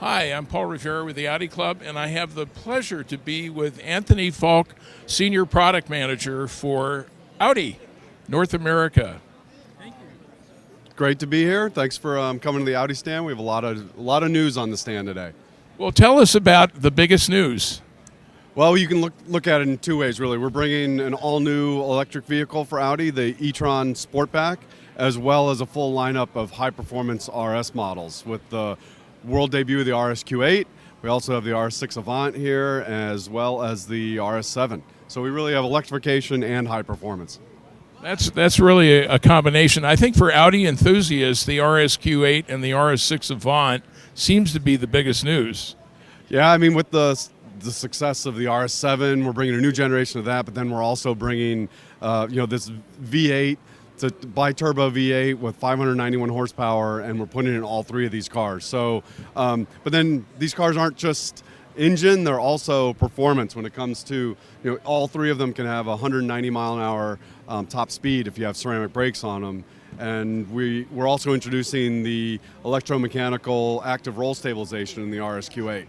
Hi, I'm Paul Rivera with the Audi Club, and I have the pleasure to be with Anthony Foulk, Senior Product Manager for Audi North America. Great to be here. Thanks for coming to the Audi stand. We have a lot of news on the stand today. Well, tell us about the biggest news. Well, you can look at it in two ways, really. We're bringing an all-new electric vehicle for Audi, the e-tron Sportback, as well as a full lineup of high-performance RS models with the world debut of the RSQ8. We also have the RS6 Avant here, as well as the RS7. So we really have electrification and high performance. That's really a combination. I think for Audi enthusiasts, the RSQ8 and the RS6 Avant seems to be the biggest news. Yeah, I mean, with the success of the RS7, we're bringing a new generation of that, but then we're also bringing, this V8. It's a bi-turbo V8 with 591 horsepower, and we're putting it in all three of these cars. So, but then these cars aren't just engine; they're also performance. When it comes to, all three of them can have 190 mile an hour top speed if you have ceramic brakes on them. And we're also introducing the electromechanical active roll stabilization in the RSQ8.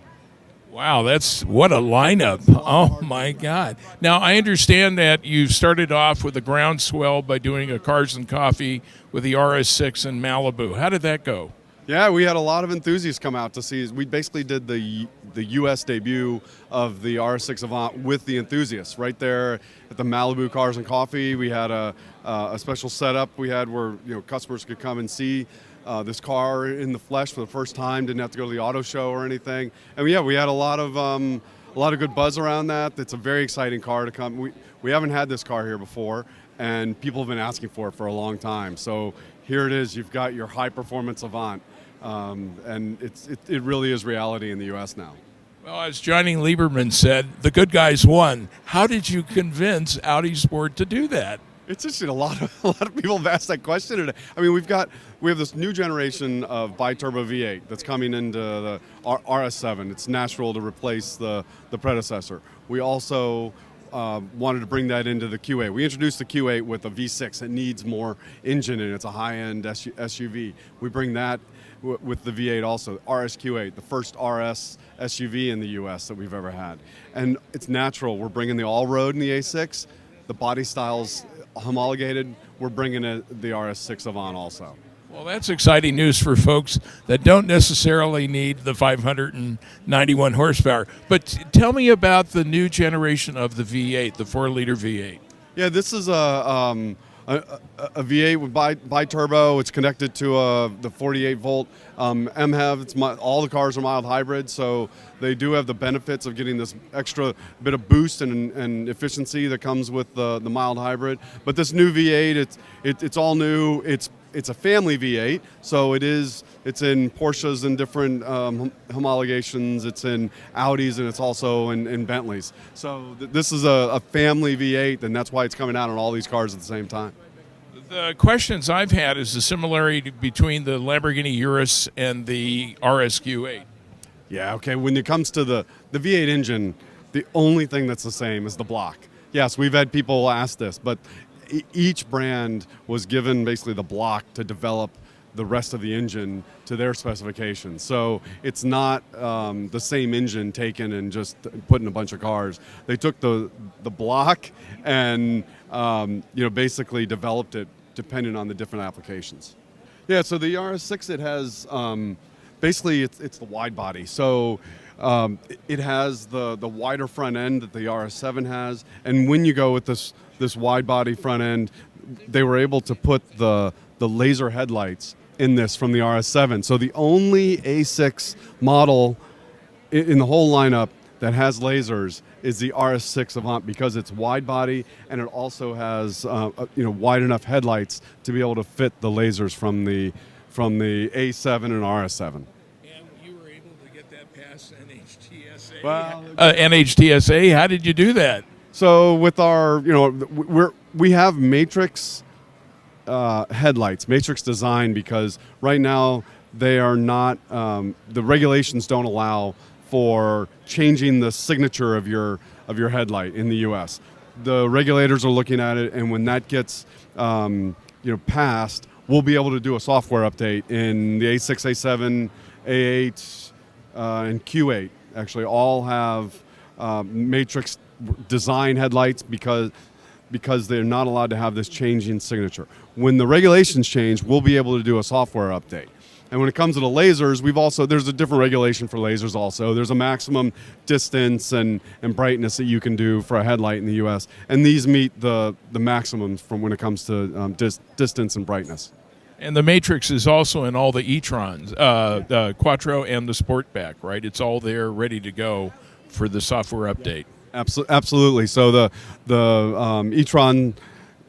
Wow, what a lineup. Oh, my God. Now, I understand that you started off with a groundswell by doing a Cars and Coffee with the RS6 in Malibu. How did that go? Yeah, we had a lot of enthusiasts come out to see. We basically did the U.S. debut of the RS6 Avant with the enthusiasts right there at the Malibu Cars and Coffee. We had a special setup we had where customers could come and see this car in the flesh for the first time. Didn't have to go to the auto show or anything. And yeah, we had a lot of good buzz around that. It's a very exciting car to come. We haven't had this car here before, and people have been asking for it for a long time. So here it is. You've got your high performance Avant. And it really is reality in the U.S. now. Well, as Johnny Lieberman said, the good guys won. How did you convince Audi Sport to do that? It's just a lot of people have asked that question today. I mean, we have this new generation of bi-turbo V8 that's coming into the RS7. It's natural to replace the predecessor. We also wanted to bring that into the Q8. We introduced the Q8 with a V6. It needs more engine in it. It's a high-end SUV. We bring that with the V8 also, RSQ8, the first RS SUV in the U.S. that we've ever had. And it's natural. We're bringing the all-road in the A6. The body style's homologated. We're bringing the RS6 Avant also. Well, that's exciting news for folks that don't necessarily need the 591 horsepower. But tell me about the new generation of the V8, the 4-liter V8. Yeah, this is a V8 with bi-turbo. It's connected to the 48-volt MHEV. All the cars are mild hybrid, so they do have the benefits of getting this extra bit of boost and efficiency that comes with the mild hybrid. But this new V8, it's all new. It's a family V8, so it's in Porsches and different homologations. It's in Audis, and it's also in Bentleys. So this is a family V8, and that's why it's coming out on all these cars at the same time. The questions I've had is the similarity between the Lamborghini Urus and the RSQ8. Yeah, okay. When it comes to the V8 engine, the only thing that's the same is the block. Yes, we've had people ask this, but each brand was given basically the block to develop the rest of the engine to their specifications. So it's not the same engine taken and just put in a bunch of cars. They took the block and basically developed it depending on the different applications. Yeah, so the RS6, it has basically it's the wide body. So it has the wider front end that the RS7 has, and when you go with this wide body front end, they were able to put the laser headlights in this from the RS7. So the only A6 model in the whole lineup that has lasers is the RS6 Avant, because it's wide body and it also has wide enough headlights to be able to fit the lasers from the A7 and RS7. And you were able to get that past NHTSA. Well, NHTSA, how did you do that? So with our, we have matrix headlights, matrix design, because right now they are not, the regulations don't allow for changing the signature of your headlight in the U.S. The regulators are looking at it, and when that gets passed, we'll be able to do a software update in the A6, A7, A8, and Q8 actually all have matrix design headlights because they're not allowed to have this changing signature. When the regulations change, we'll be able to do a software update. And when it comes to the lasers, there's a different regulation for lasers also. There's a maximum distance and brightness that you can do for a headlight in the US. And these meet the maximums from when it comes to distance and brightness. And the Matrix is also in all the e-trons, the Quattro and the Sportback, right? It's all there ready to go for the software update. Absolutely. So the e-tron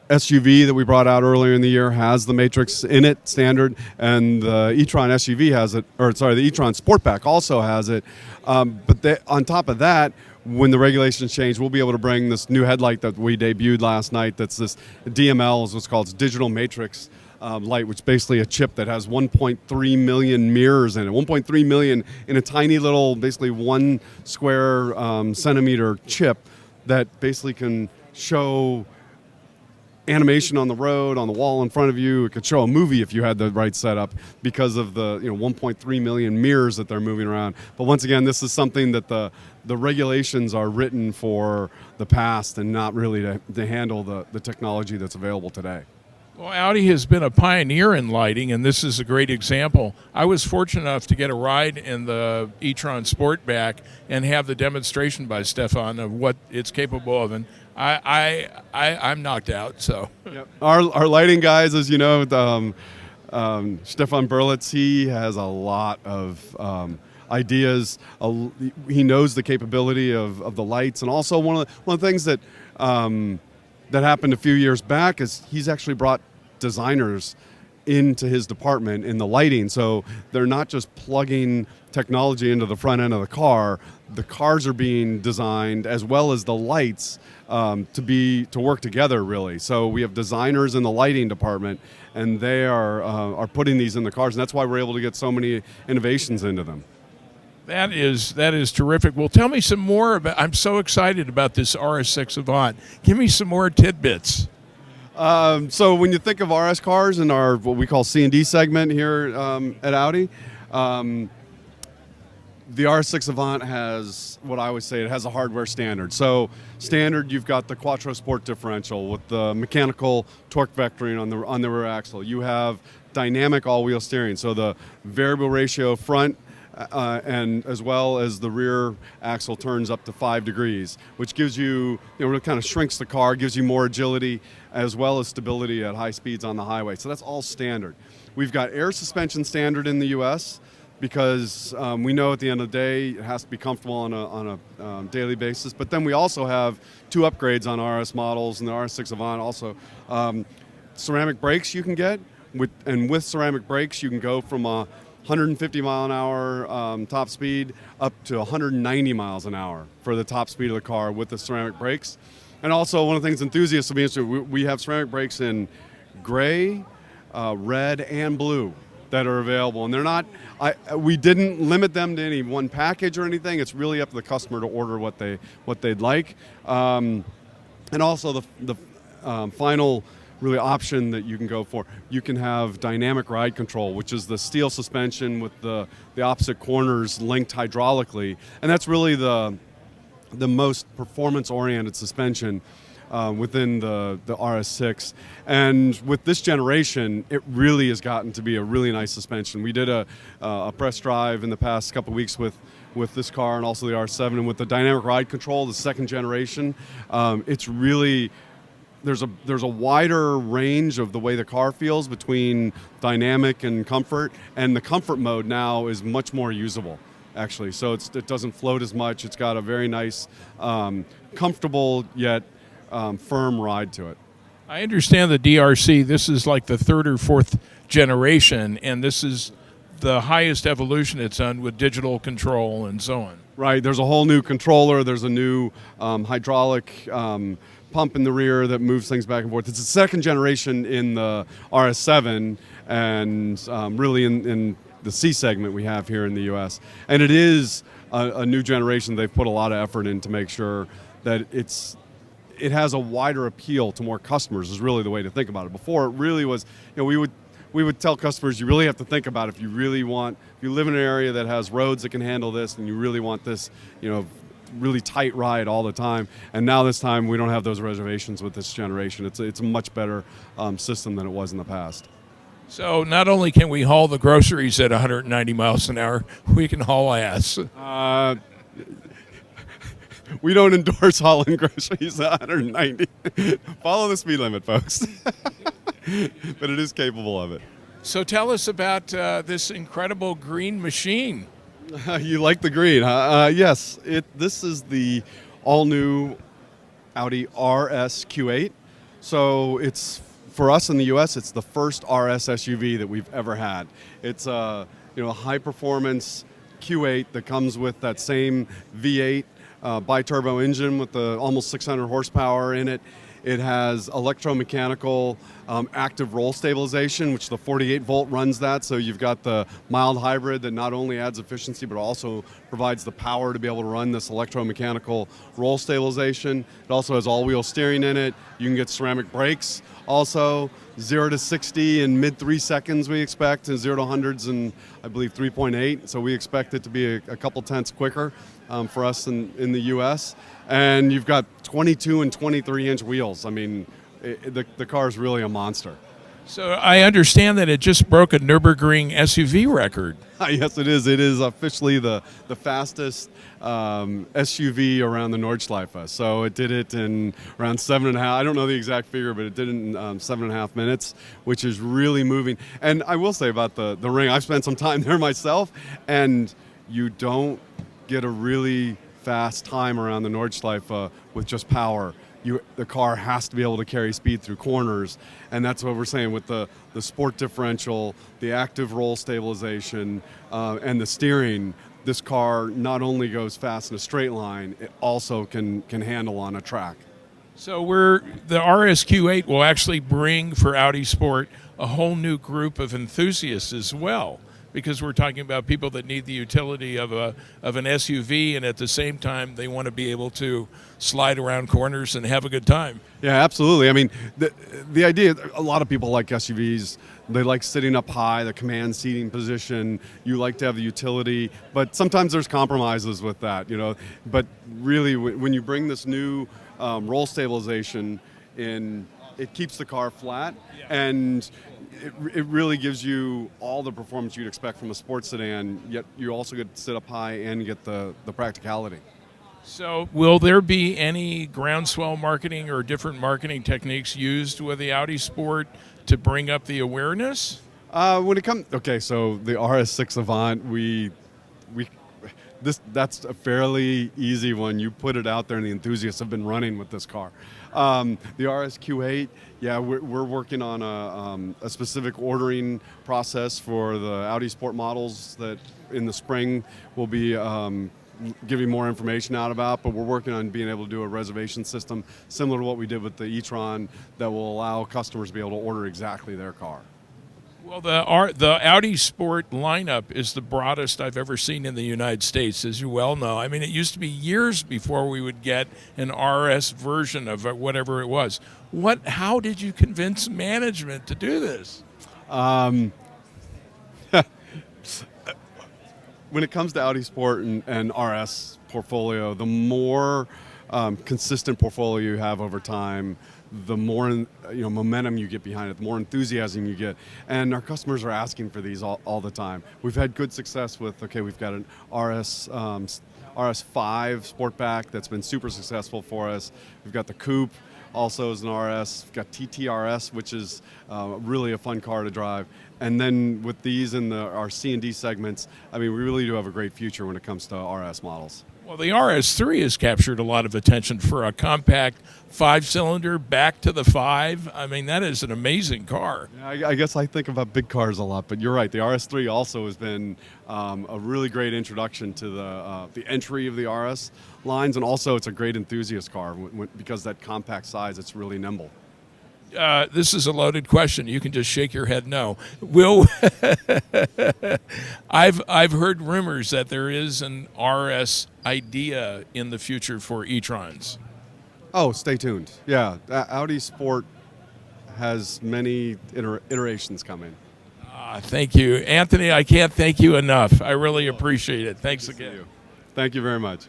SUV that we brought out earlier in the year has the Matrix in it, standard, and the e-tron SUV has it, the e-tron Sportback also has it. But on top of that, when the regulations change, we'll be able to bring this new headlight that we debuted last night. That's this DML, is what's called, it's digital matrix light, which is basically a chip that has 1.3 million mirrors in it. 1.3 million in a tiny little, basically 1 square centimeter chip that basically can show animation on the road, on the wall in front of you. It could show a movie if you had the right setup because of the 1.3 million mirrors that they're moving around. But once again, this is something that the regulations are written for the past and not really to handle the technology that's available today. Well, Audi has been a pioneer in lighting, and this is a great example. I was fortunate enough to get a ride in the e-tron Sportback and have the demonstration by Stefan of what it's capable of, and I'm knocked out. So yep. Our lighting guys, as you know, Stefan Berlitz, he has a lot of ideas. He knows the capability of the lights, and also one of the things that happened a few years back is he's actually brought designers into his department in the lighting. So they're not just plugging technology into the front end of the car. The cars are being designed as well as the lights to work together, really. So we have designers in the lighting department, and they are putting these in the cars, and that's why we're able to get so many innovations into them. That is terrific. Well, tell me some more about. I'm so excited about this RS6 Avant. Give me some more tidbits. So when you think of RS cars in our what we call C&D segment here at Audi, the RS6 Avant has what I would say it has a hardware standard. So standard, you've got the Quattro Sport differential with the mechanical torque vectoring on the rear axle. You have dynamic all-wheel steering, so the variable ratio front. And as well as the rear axle turns up to 5 degrees, which gives you, it kind of shrinks the car, gives you more agility as well as stability at high speeds on the highway. So that's all standard. We've got air suspension standard in the U.S. because we know at the end of the day it has to be comfortable on a daily basis. But then we also have 2 upgrades on RS models, and the RS6 Avant also. Ceramic brakes you can get, with ceramic brakes you can go from a 150 mile an hour top speed up to 190 miles an hour for the top speed of the car with the ceramic brakes. And also one of the things enthusiasts will be interested, we have ceramic brakes in gray, red, and blue that are available. And they're not, we didn't limit them to any one package or anything. It's really up to the customer to order what they'd like. And also the final really option that you can go for. You can have dynamic ride control, which is the steel suspension with the opposite corners linked hydraulically, and that's really the most performance-oriented suspension within the RS6. And with this generation, it really has gotten to be a really nice suspension. We did a press drive in the past couple of weeks with this car and also the R7, and with the dynamic ride control, the second generation, it's really there's a wider range of the way the car feels between dynamic and comfort, and the comfort mode now is much more usable, actually. So it doesn't float as much. It's got a very nice, comfortable yet firm ride to it. I understand the DRC. This is like the 3rd or 4th generation, and this is the highest evolution it's done with digital control and so on. Right. There's a whole new controller. There's a new hydraulic pump in the rear that moves things back and forth. It's the second generation in the RS7 and really in the C segment we have here in the U.S. And it is a new generation. They've put a lot of effort in to make sure that it has a wider appeal to more customers is really the way to think about it. Before it really was, we we would tell customers, you really have to think about if you live in an area that has roads that can handle this, and you really want this, really tight ride all the time. And now this time we don't have those reservations with this generation. It's a much better system than it was in the past. So not only can we haul the groceries at 190 miles an hour, we can haul ass. We don't endorse hauling groceries at 190. Follow the speed limit, folks. But it is capable of it. So tell us about this incredible green machine. You like the green, huh? Yes. This is the all-new Audi RS Q8. So it's, for us in the U.S., it's the first RS SUV that we've ever had. It's a high-performance Q8 that comes with that same V8 bi-turbo engine with the almost 600 horsepower in it. It has electromechanical active roll stabilization, which the 48-volt runs that. So you've got the mild hybrid that not only adds efficiency, but also provides the power to be able to run this electromechanical roll stabilization. It also has all-wheel steering in it. You can get ceramic brakes. Also, 0 to 60 in mid 3 seconds we expect, and 0 to hundreds in, I believe, 3.8. So we expect it to be a couple tenths quicker for us in the U.S. And you've got 22 and 23-inch wheels. I mean, the car is really a monster. So I understand that it just broke a Nürburgring SUV record. Yes, it is. It is officially the fastest SUV around the Nordschleife. So it did it in around 7.5. I don't know the exact figure, but it did it in 7.5 minutes, which is really moving. And I will say about the ring, I've spent some time there myself, and you don't get a really fast time around the Nordschleife with just power. The car has to be able to carry speed through corners, and that's what we're saying with the sport differential, the active roll stabilization, and the steering. This car not only goes fast in a straight line, it also can handle on a track. So the RSQ8 will actually bring for Audi Sport a whole new group of enthusiasts as well, because we're talking about people that need the utility of an SUV, and at the same time they want to be able to slide around corners and have a good time. Yeah, absolutely. I mean, the idea, a lot of people like SUVs. They like sitting up high, the command seating position. You like to have the utility, but sometimes there's compromises with that, But really, when you bring this new roll stabilization in, it keeps the car flat, and it really gives you all the performance you'd expect from a sports sedan, yet you also get to sit up high and get the practicality. So will there be any groundswell marketing or different marketing techniques used with the Audi Sport to bring up the awareness? When it comes, so the RS6 Avant, that's a fairly easy one. You put it out there, and the enthusiasts have been running with this car. The RSQ8, yeah, we're working on a specific ordering process for the Audi Sport models that in the spring we'll be giving more information out about, but we're working on being able to do a reservation system similar to what we did with the e-tron that will allow customers to be able to order exactly their car. Well, the Audi Sport lineup is the broadest I've ever seen in the United States, as you well know. I mean, it used to be years before we would get an RS version of whatever it was. How did you convince management to do this? When it comes to Audi Sport and RS portfolio, the more consistent portfolio you have over time, the more momentum you get behind it, the more enthusiasm you get. And our customers are asking for these all the time. We've had good success with, we've got an RS5 Sportback that's been super successful for us. We've got the Coupe, also as an RS. We've got TTRS, which is really a fun car to drive. And then with these in our C and D segments, I mean, we really do have a great future when it comes to RS models. Well, the RS3 has captured a lot of attention for a compact 5-cylinder back to the 5. I mean, that is an amazing car. Yeah, I guess I think about big cars a lot, but you're right. The RS3 also has been a really great introduction to the entry of the RS lines, and also it's a great enthusiast car because that compact size, it's really nimble. This is a loaded question. You can just shake your head no. Will I've heard rumors that there is an RS idea in the future for e-trons. Oh, stay tuned. Yeah, Audi Sport has many iterations coming. Thank you. Anthony, I can't thank you enough. I really appreciate it. Thanks again. Thank you very much.